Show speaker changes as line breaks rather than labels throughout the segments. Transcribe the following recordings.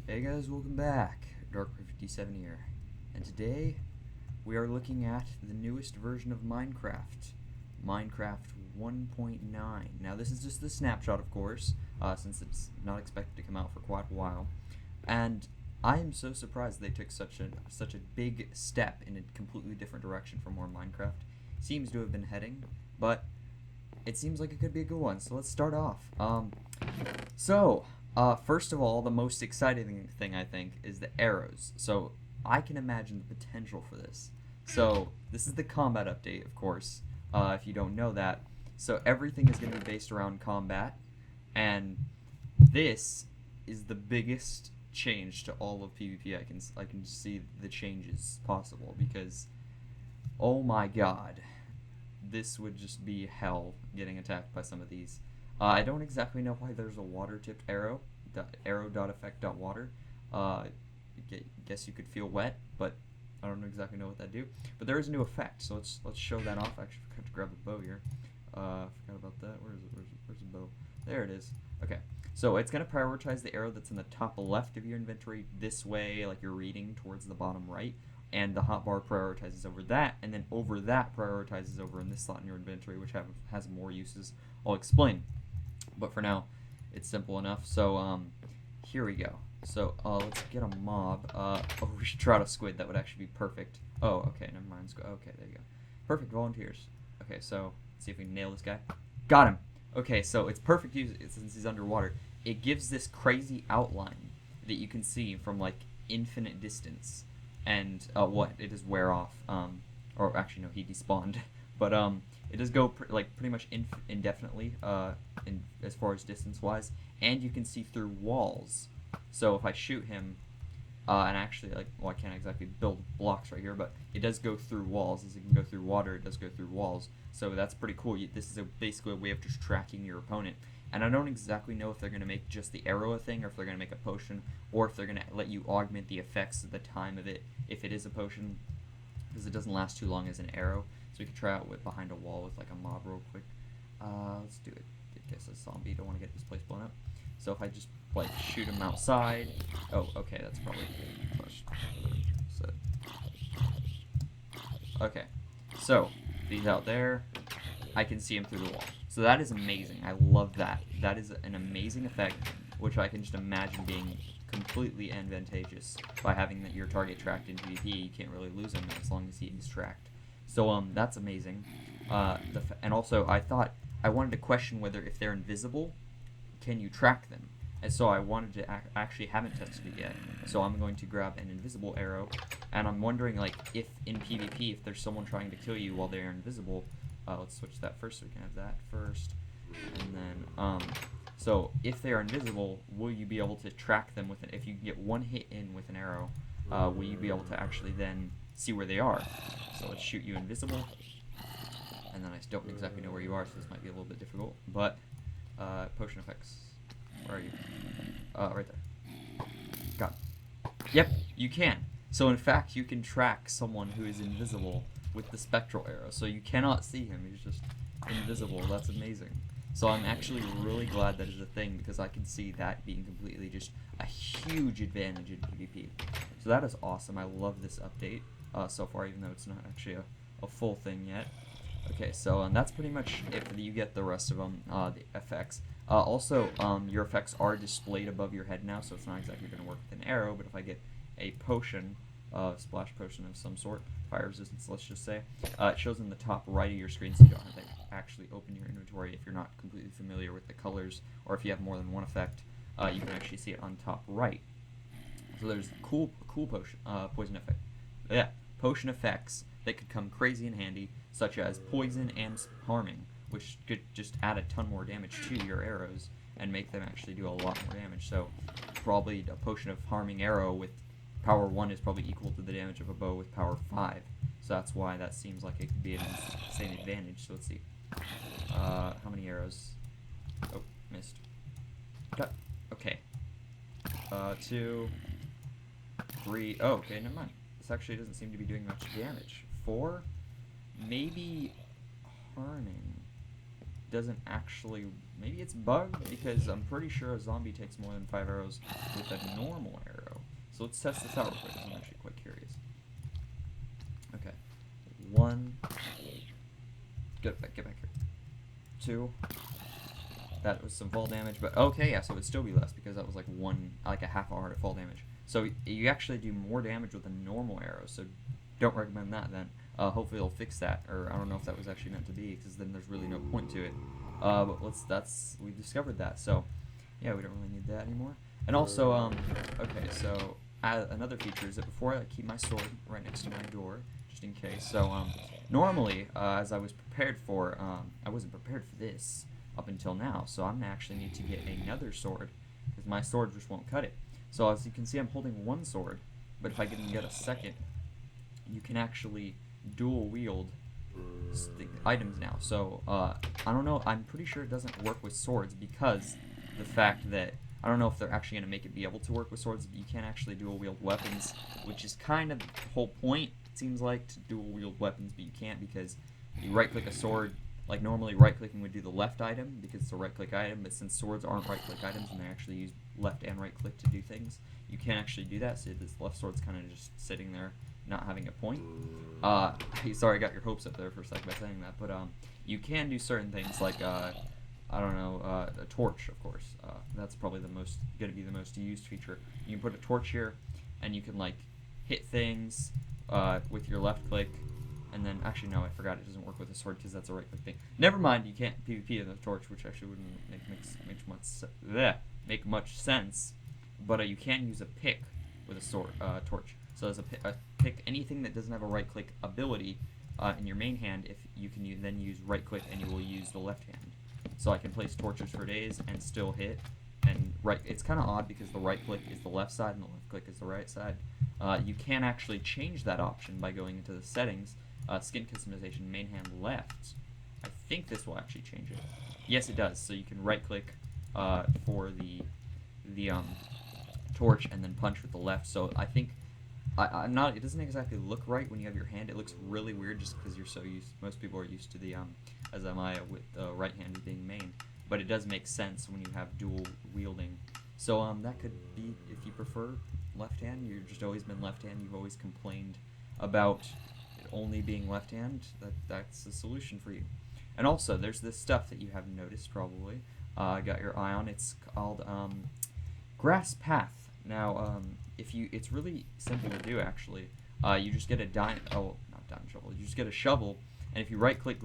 Hey guys, welcome back. Dark57 here. And today we are looking at the newest version of Minecraft, Minecraft 1.9. Now this is just the snapshot, of course, since it's not expected to come out for quite a while. And I am so surprised they took such a big step in a completely different direction from where Minecraft seems to have been heading, but it seems like it could be a good one. So let's start off. First of all, the most exciting thing I think is the arrows. So I can imagine the potential for this. So this is the combat update, of course, if you don't know that. So everything is going to be based around combat, and this is the biggest change to all of PvP. I can see the changes possible because, oh my god, this would just be hell getting attacked by some of these. I don't exactly know why there's a water-tipped arrow, arrow.effect.water. Guess you could feel wet, but I don't exactly know what that do. But there is a new effect, so let's show that off. Actually, I forgot to grab a bow here. Forgot about that. Where is it? Where's the bow? There it is. Okay, so it's gonna prioritize the arrow that's in the top left of your inventory this way, like you're reading towards the bottom right. And the hotbar prioritizes over that, and then over that prioritizes over in this slot in your inventory, which has more uses. I'll explain. But for now, it's simple enough. So here we go. So let's get a mob. Oh, we should try to squid. That would actually be perfect. Oh, okay, never mind. Okay, there you go. Perfect volunteers. Okay, so let's see if we can nail this guy. Got him. Okay, so it's perfect since he's underwater. It gives this crazy outline that you can see from like infinite distance, and it does wear off. Or actually no, he despawned. But it does go pretty much indefinitely as far as distance wise, and you can see through walls. So if I shoot him, and actually I can't exactly build blocks right here, but it does go through walls. As it can go through water, it does go through walls. So that's pretty cool. This is basically a way of just tracking your opponent. And I don't exactly know if they're going to make just the arrow a thing, or if they're going to make a potion, or if they're going to let you augment the effects at the time of it if it is a potion, because it doesn't last too long as an arrow. So we could try out behind a wall with like a mob real quick. Let's do it. I guess a zombie. Don't want to get this place blown up. So if I just like shoot him outside. Oh, okay, that's probably good. Okay, so he's out there. I can see him through the wall. So that is amazing. I love that. That is an amazing effect, which I can just imagine being completely advantageous by having your target tracked in PvP. You can't really lose him as long as he is tracked. So that's amazing. And also I wanted to question whether if they're invisible, can you track them? And so I wanted to actually haven't tested it yet. So I'm going to grab an invisible arrow, and I'm wondering like if in PvP if there's someone trying to kill you while they're invisible. Let's switch that first so we can have that first, and then so if they are invisible, will you be able to track them with if you get one hit in with an arrow, will you be able to actually then see where they are? So let's shoot you invisible, and then I don't exactly know where you are, so this might be a little bit difficult, but potion effects, where are you? Right there. Got it. Yep, you can. So in fact, you can track someone who is invisible with the spectral arrow, so you cannot see him, he's just invisible. That's amazing. So I'm actually really glad that is a thing, because I can see that being completely just a huge advantage in PvP. So that is awesome. I love this update so far, even though it's not actually a full thing yet. Okay, so that's pretty much it. You get the rest of them, the effects. Also, your effects are displayed above your head now, so it's not exactly going to work with an arrow, but if I get a potion, splash potion of some sort, fire resistance, let's just say, it shows in the top right of your screen, so you don't have to actually open your inventory if you're not completely familiar with the colors, or if you have more than one effect, you can actually see it on top right. So there's cool poison effect. Yeah, potion effects that could come crazy in handy, such as poison and harming, which could just add a ton more damage to your arrows and make them actually do a lot more damage. So probably a potion of harming arrow with power 1 is probably equal to the damage of a bow with power 5. So that's why that seems like it could be an insane advantage. So let's see. How many arrows? Oh, missed. Got. Okay. 2, 3. Oh, okay, never mind. This actually doesn't seem to be doing much damage. 4, maybe harming doesn't actually. Maybe it's bugged, because I'm pretty sure a zombie takes more than 5 arrows with a normal arrow. So let's test this out real quick. I'm actually quite curious. Okay. 1. Get back here. 2. That was some fall damage, but okay, yeah, so it would still be less because that was like a half hour to fall damage. So you actually do more damage with a normal arrow, so don't recommend that then. Hopefully it'll fix that, or I don't know if that was actually meant to be, because then there's really no point to it. But we discovered that, so yeah, we don't really need that anymore. And also, okay, so another feature is that before I keep my sword right next to my door, just in case. So normally, as I was prepared for, I wasn't prepared for this up until now, so I'm gonna actually need to get another sword, because my sword just won't cut it. So as you can see, I'm holding one sword, but if I can get a second, you can actually dual wield the items now. So I don't know, I'm pretty sure it doesn't work with swords because the fact that I don't know if they're actually gonna make it be able to work with swords, but you can't actually dual wield weapons, which is kind of the whole point, it seems like, to dual wield weapons, but you can't because you right click a sword. Like normally right clicking would do the left item because it's a right click item, but since swords aren't right click items and they actually use left and right click to do things, you can't actually do that, so this left sword's kind of just sitting there not having a point. Sorry I got your hopes up there for a second by saying that, but you can do certain things like I don't know, a torch, of course. That's probably going to be the most used feature. You can put a torch here and you can like hit things with your left click. And then, actually, no, I forgot it doesn't work with a sword because that's a right-click thing. Never mind, you can't PvP in the torch, which actually wouldn't make much sense. But you can use a pick with a sword torch. So as a pick, anything that doesn't have a right-click ability in your main hand, if you can then use right-click and you will use the left hand. So I can place torches for days and still hit. And it's kind of odd because the right-click is the left side and the left-click is the right side. You can actually change that option by going into the settings. Skin customization, main hand left. I think this will actually change it. Yes, it does. So you can right click for the torch and then punch with the left. So I think I'm not. It doesn't exactly look right when you have your hand. It looks really weird just because you're so used. Most people are used to the as am I with the right hand being main. But it does make sense when you have dual wielding. So that could be if you prefer left hand. You've just always been left hand. You've always complained about only being left hand. That's the solution for you. And also there's this stuff that you have noticed probably got your eye on. It's called grass path. Now it's really simple to do actually. You just get a shovel. You just get a shovel, and if you right click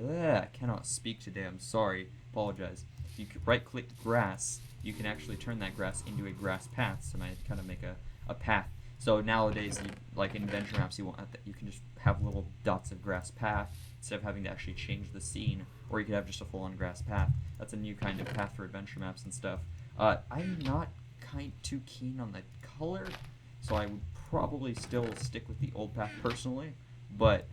I cannot speak today, I'm sorry, apologize. If you right click grass, you can actually turn that grass into a grass path, so might kind of make a path. So nowadays, like in adventure maps, you can just have little dots of grass path instead of having to actually change the scene, or you could have just a full-on grass path. That's a new kind of path for adventure maps and stuff. I'm not too keen on the color, so I would probably still stick with the old path personally. But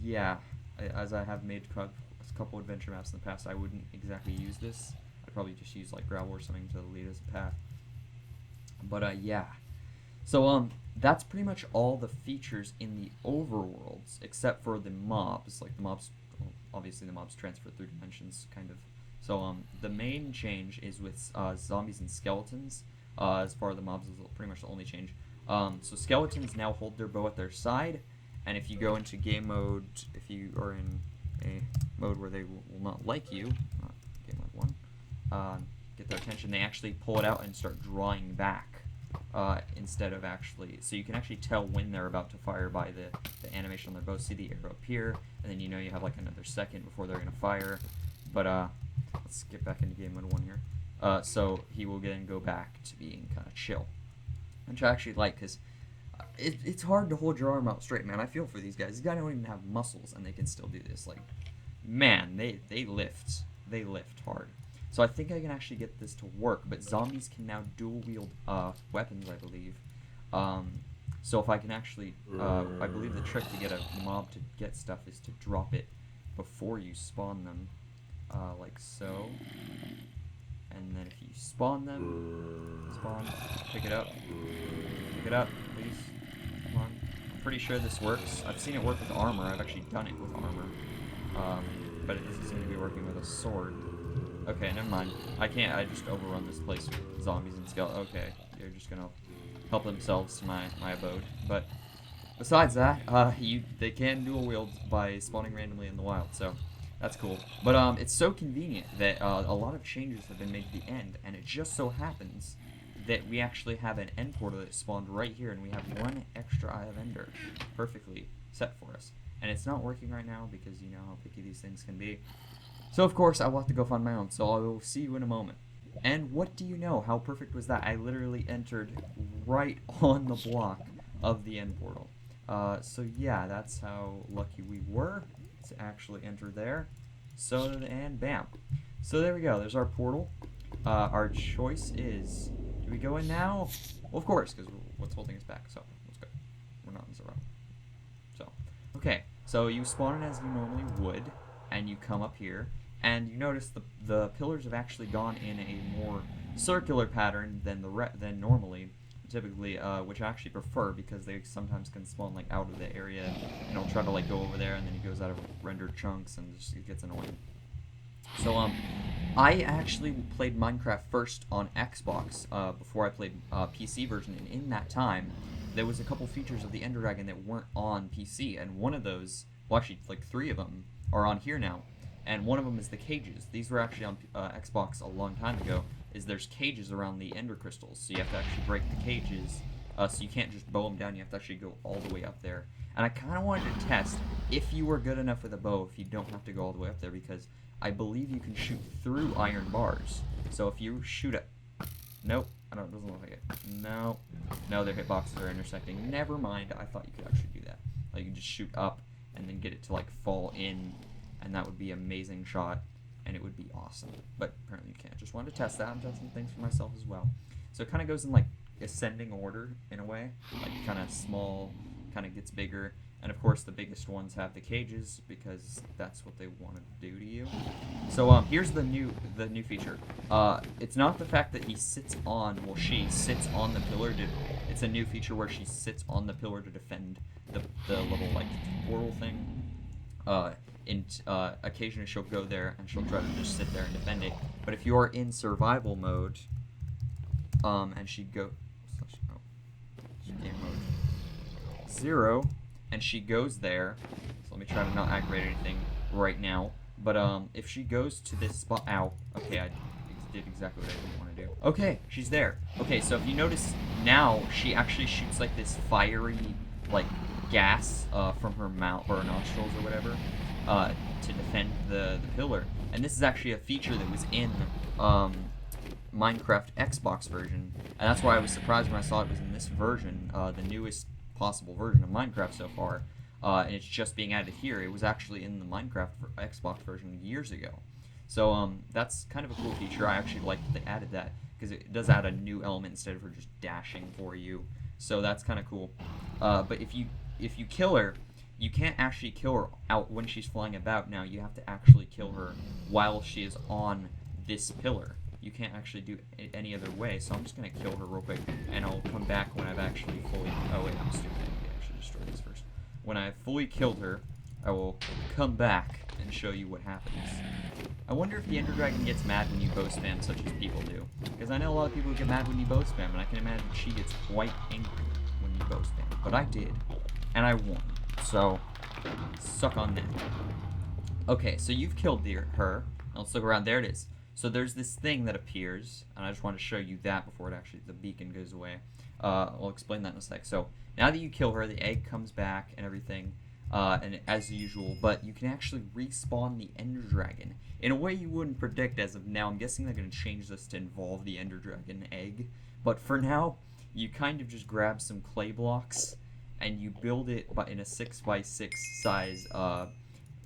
yeah, as I have made a couple adventure maps in the past, I wouldn't exactly use this. I'd probably just use like gravel or something to lead as a path. But yeah. So that's pretty much all the features in the overworlds, except for the mobs. Like the mobs, well, obviously the mobs transfer through dimensions, kind of. So the main change is with zombies and skeletons. As far as the mobs is pretty much the only change. So skeletons now hold their bow at their side, and if you go into game mode, if you are in a mode where they will not like you, not game mode 1, get their attention, they actually pull it out and start drawing back. Instead of actually, so you can actually tell when they're about to fire by the animation on their bow. See the arrow appear, and then you know you have like another second before they're gonna fire. But let's get back into game mode 1 here. So he will then go back to being kind of chill, which I actually like because it's hard to hold your arm out straight, man. I feel for these guys. These guys don't even have muscles, and they can still do this. Like, man, they lift hard. So I think I can actually get this to work, but zombies can now dual wield weapons, I believe. So if I can actually, I believe the trick to get a mob to get stuff is to drop it before you spawn them, like so. And then if you spawn them, pick it up, please, come on. I'm pretty sure this works. I've seen it work with armor. I've actually done it with armor, but it doesn't seem to be working with a sword. Okay, never mind. I just overrun this place with zombies and skeletons. Okay, they're just gonna help themselves to my abode. But besides that, they can dual wield by spawning randomly in the wild, so that's cool. But it's so convenient that a lot of changes have been made to the end, and it just so happens that we actually have an end portal that spawned right here, and we have one extra Eye of Ender perfectly set for us. And it's not working right now because you know how picky these things can be. So of course I will have to go find my own, so I will see you in a moment. And what do you know? How perfect was that? I literally entered right on the block of the end portal. So yeah, that's how lucky we were to actually enter there. So, and bam. So there we go, there's our portal. Our choice is, do we go in now? Well, of course, because what's holding us back, so let's go. We're not in zero. So, okay, so you spawn in as you normally would, and you come up here, and you notice the pillars have actually gone in a more circular pattern than than normally, typically, which I actually prefer because they sometimes can spawn like out of the area, and it'll try to like go over there, and then he goes out of rendered chunks, and just, it gets annoying. So I actually played Minecraft first on Xbox before I played PC version, and in that time there was a couple features of the Enderdragon that weren't on PC, and one of those, well actually like 3 of them are on here now, and one of them is the cages. These were actually on Xbox a long time ago. There's cages around the Ender crystals, so you have to actually break the cages, so you can't just bow them down. You have to actually go all the way up there. And I kind of wanted to test if you were good enough with a bow, if you don't have to go all the way up there, because I believe you can shoot through iron bars. So if you shoot it, nope, I don't. It doesn't look like it. No, no, their hitboxes are intersecting. Never mind. I thought you could actually do that. Like you could just shoot up and then get it to like fall in, and that would be an amazing shot, and it would be awesome. But apparently you can't. Just wanted to test that. I'm testing things for myself as well. So it kind of goes in like ascending order in a way, like kind of small, kind of gets bigger. And of course the biggest ones have the cages because that's what they want to do to you. So here's the new feature. It's not the fact that he sits on, well she sits on the pillar to, it's a new feature where she sits on the pillar to defend the little like portal thing. Occasionally she'll go there and she'll try to just sit there and defend it. But if you are in survival mode, and she game mode 0, and she goes there, so let me try to not aggravate anything right now, but if she goes to this spot, ow, okay, I did exactly what I didn't want to do. Okay, she's there. Okay, so if you notice now, she actually shoots like this fiery, like, gas from her mouth, or her nostrils or whatever, to defend the pillar. And this is actually a feature that was in Minecraft Xbox version, and that's why I was surprised when I saw it was in this version, the newest possible version of Minecraft so far, and it's just being added here. It was actually in the Minecraft Xbox version years ago. So that's kind of a cool feature. I actually like that they added that, because it does add a new element instead of her just dashing for you. So that's kind of cool. But if you kill her, you can't actually kill her out when she's flying about now. You have to actually kill her while she is on this pillar. You can't actually do it any other way, so I'm just going to kill her real quick, and I'll come back when I've actually fully... Oh wait, I'm stupid. I need to actually destroy this first. When I've fully killed her, I will come back and show you what happens. I wonder if the Enderdragon gets mad when you bow spam, such as people do. Because I know a lot of people get mad when you bow spam, and I can imagine she gets quite angry when you bow spam. But I did, and I won. So, suck on that. Okay, so you've killed her. Now let's look around. There it is. So there's this thing that appears, and I just want to show you that before the beacon goes away. I'll explain that in a sec. So now that you kill her, the egg comes back and everything, and as usual, but you can actually respawn the Enderdragon in a way you wouldn't predict as of now. I'm guessing they're going to change this to involve the Enderdragon egg, but for now, you kind of just grab some clay blocks and you build it in a 6x6 size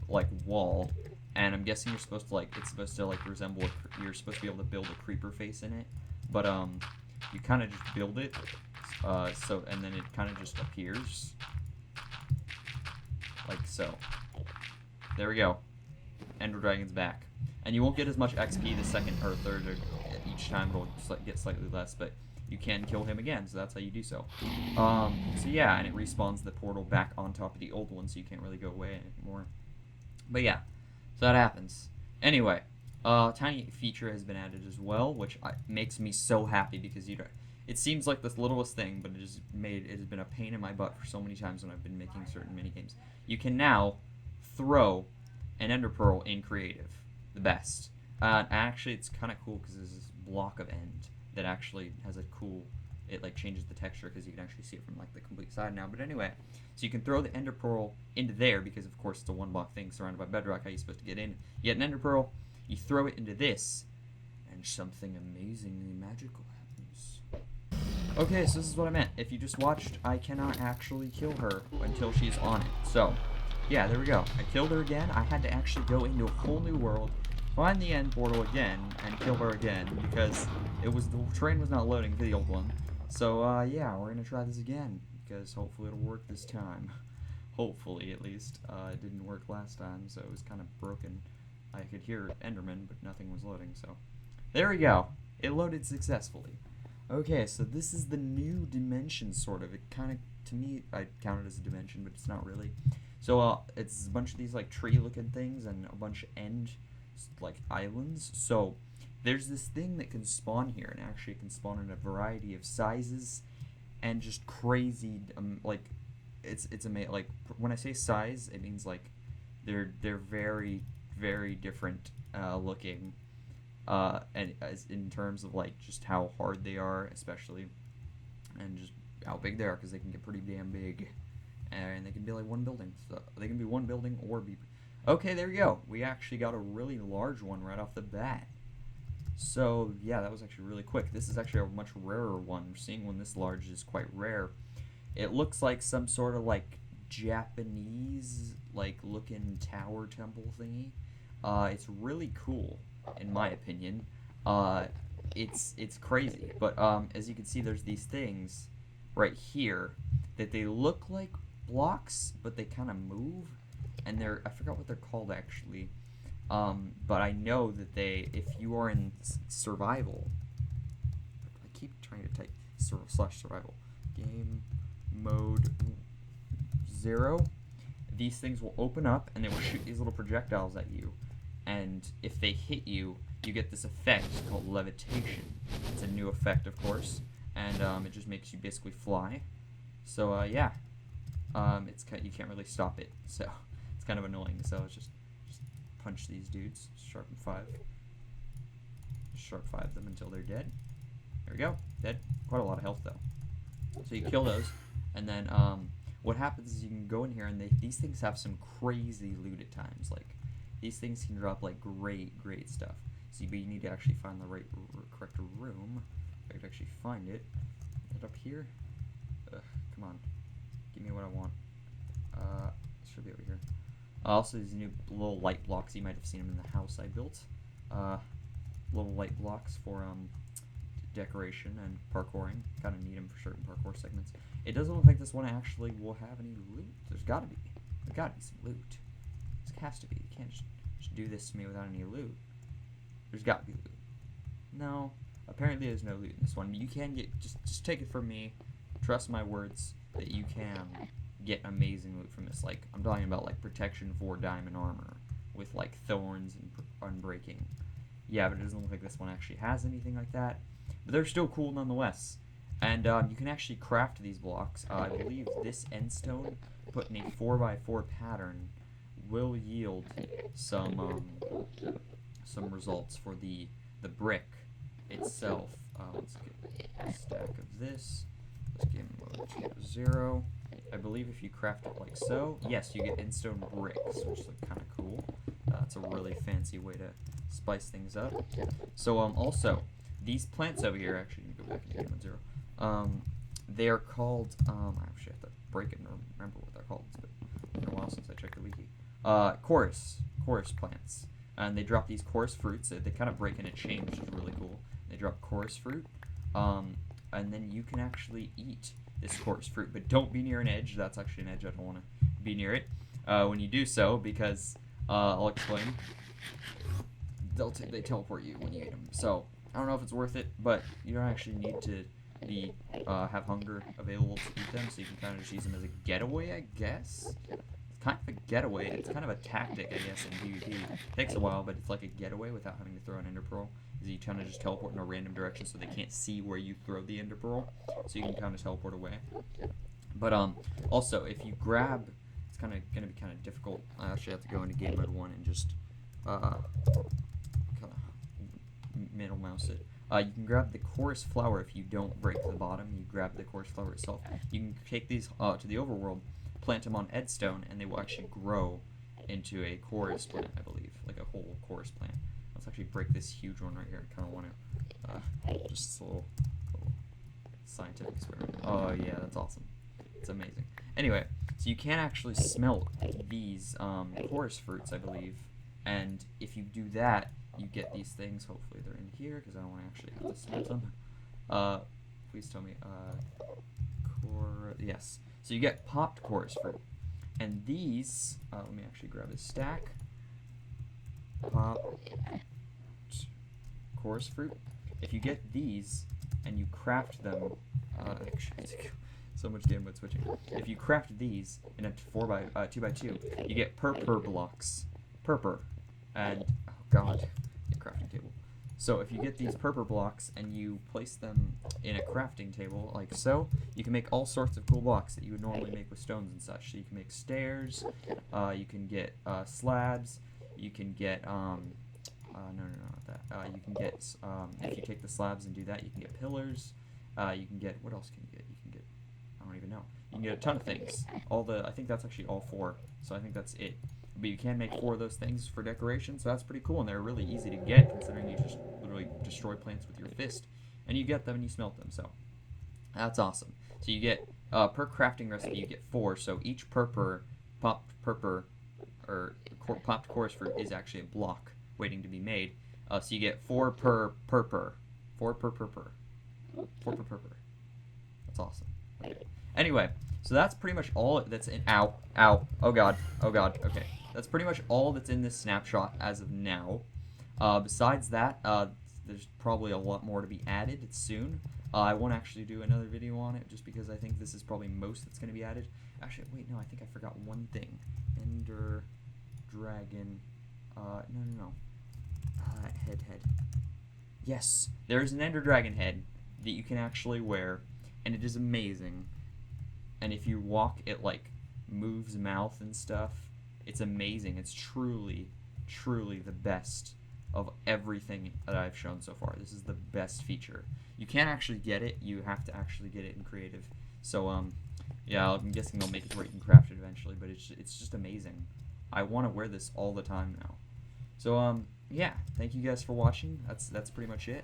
like wall. And I'm guessing it's supposed to like resemble you're supposed to be able to build a creeper face in it, but you kind of just build it, and then it kind of just appears like so. There we go. Enderdragon's back, and you won't get as much XP the second or third or each time. It'll get slightly less, but you can kill him again, so that's how you do so. So yeah, and it respawns the portal back on top of the old one, so you can't really go away anymore. But yeah. So that happens. Anyway, tiny feature has been added as well, which makes me so happy because It seems like the littlest thing, but it has been a pain in my butt for so many times when I've been making certain mini games. You can now throw an Enderpearl in creative, the best. Actually, it's kind of cool because there's this block of end that actually has a cool. It like changes the texture because you can actually see it from like the complete side now. But anyway, so you can throw the Enderpearl into there because of course it's a one block thing surrounded by bedrock. How are you supposed to get in? You get an Enderpearl, you throw it into this, and something amazingly magical happens. Okay, so this is what I meant. If you just watched, I cannot actually kill her until she's on it. So, yeah, there we go. I killed her again. I had to actually go into a whole new world, find the end portal again, and kill her again because the train was not loading for the old one. So, yeah, we're gonna try this again because hopefully it'll work this time. Hopefully, at least. It didn't work last time, so it was kind of broken. I could hear Enderman, but nothing was loading, so... There we go. It loaded successfully. Okay, so this is the new dimension, sort of. It kind of, to me, I count it as a dimension, but it's not really. So, it's a bunch of these, like, tree-looking things and a bunch of like, islands. So, there's this thing that can spawn here, and actually it can spawn in a variety of sizes and just crazy, like, it's amazing. Like, when I say size, it means, like, they're very, very different, looking. And as in terms of like just how hard they are, especially, and just how big they are, because they can get pretty damn big, and they can be like one building. So they can be one building or be. Okay, there we go. We actually got a really large one right off the bat. So yeah, that was actually really quick. This is actually a much rarer one. Seeing one this large is quite rare. It looks like some sort of like Japanese like looking tower temple thingy. It's really cool. In my opinion, it's crazy. But as you can see, there's these things right here that they look like blocks, but they kind of move, and I forgot what they're called actually. But I know that if you are in survival, I keep trying to type /survival game mode 0. These things will open up and they will shoot these little projectiles at you. And if they hit you, you get this effect called levitation. It's a new effect, of course, and it just makes you basically fly. So yeah, you can't really stop it. So it's kind of annoying. So it's just punch these dudes. Sharpen 5. Sharp 5 them until they're dead. There we go. Dead. Quite a lot of health though. So you kill those, and then what happens is you can go in here, and these things have some crazy loot at times, like. These things can drop like great stuff. So you need to actually find the correct room. If I could actually find it. Is it up here? Come on. Give me what I want. It should be over here. Also, these new little light blocks. You might have seen them in the house I built. Little light blocks for decoration and parkouring. Kind of need them for certain parkour segments. It doesn't look like this one actually will have any loot. There's gotta be. There's gotta be some loot. Has to be. You can't just do this to me without any loot. There's got to be loot. No. Apparently there's no loot in this one. You can get, just take it from me. Trust my words that you can get amazing loot from this. Like, I'm talking about like protection 4 diamond armor with like thorns and unbreaking. Yeah, but it doesn't look like this one actually has anything like that. But they're still cool nonetheless. And you can actually craft these blocks. I believe this end stone put in a 4x4 pattern will yield some results for the brick itself. Let's get a stack of this. Let's game mode 0. I believe if you craft it like so, yes, you get endstone bricks, which look kind of cool. That's a really fancy way to spice things up. So also these plants over here, actually, you can go back into game mode 0. They are called. I actually have to break it and remember what they're called. It's been a while since I checked the wiki. Chorus plants, and they drop these chorus fruits. They kind of break in a chain, which is really cool. They drop chorus fruit, and then you can actually eat this chorus fruit, but don't be near an edge. That's actually an edge. I don't want to be near it when you do so, because I'll explain. They teleport you when you eat them. So I don't know if it's worth it, but you don't actually need to have hunger available to eat them, so you can kind of just use them as a getaway, I guess. Kind of a getaway. It's kind of a tactic, I guess, in PvP. It takes a while, but it's like a getaway without having to throw an Enderpearl. is you kind of just teleport in a random direction so they can't see where you throw the Enderpearl, so you can kind of teleport away. But also if you grab, it's kind of gonna be kind of difficult. I actually have to go into game mode 1 and just kind of middle mouse it. You can grab the chorus flower if you don't break the bottom. You grab the chorus flower itself. You can take these to the overworld, plant them on Edstone, and they will actually grow into a chorus plant, I believe, like a whole chorus plant. Let's actually break this huge one right here. I kind of want to just a little scientific experiment. Oh yeah, that's awesome. It's amazing. Anyway, so you can actually smelt these chorus fruits, I believe, and if you do that, you get these things. Hopefully they're in here because I don't want to actually have to smelt them. Please tell me. Yes. So you get popped chorus fruit, and these. Let me actually grab a stack. Popped chorus fruit. If you get these and you craft them, actually, so much game mode switching. If you craft these in a 2x2, you get purpur blocks. Purpur. And, oh god, crafting table. So if you get these purpur blocks and you place them in a crafting table, like so, you can make all sorts of cool blocks that you would normally make with stones and such. So you can make stairs, you can get slabs, you can get, no, not that. You can get, if you take the slabs and do that, you can get pillars, you can get, what else can you get? You can get, I don't even know. You can get a ton of things. I think that's actually all 4, so I think that's it. But you can make 4 of those things for decoration, so that's pretty cool, and they're really easy to get, considering you just literally destroy plants with your fist, and you get them and you smelt them, so that's awesome. So you get, per crafting recipe, you get 4, so each popped chorus fruit is actually a block waiting to be made, so you get 4 per purpur. 4 per purpur. 4 per purpur. That's awesome. Okay. Anyway, so that's pretty much all that's in. Ow. Oh god. Okay. That's pretty much all that's in this snapshot as of now. Besides that, there's probably a lot more to be added soon. I won't actually do another video on it just because I think this is probably most that's going to be added. Actually, wait, no, I think I forgot one thing. Enderdragon. No. Head. Yes, there's an Enderdragon head that you can actually wear, and it is amazing. And if you walk, it like moves mouth and stuff. It's amazing. It's truly the best of everything that I've shown so far. This is the best feature. You can't actually get it. You have to actually get it in creative. So yeah, I'm guessing they'll make it where you can craft it eventually. But it's just amazing. I want to wear this all the time now. So yeah, thank you guys for watching. That's pretty much it.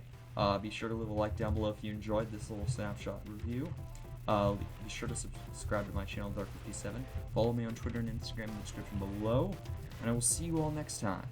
Be sure to leave a like down below if you enjoyed this little snapshot review. Be sure to subscribe to my channel, Dark57. Follow me on Twitter and Instagram in the description below. And I will see you all next time.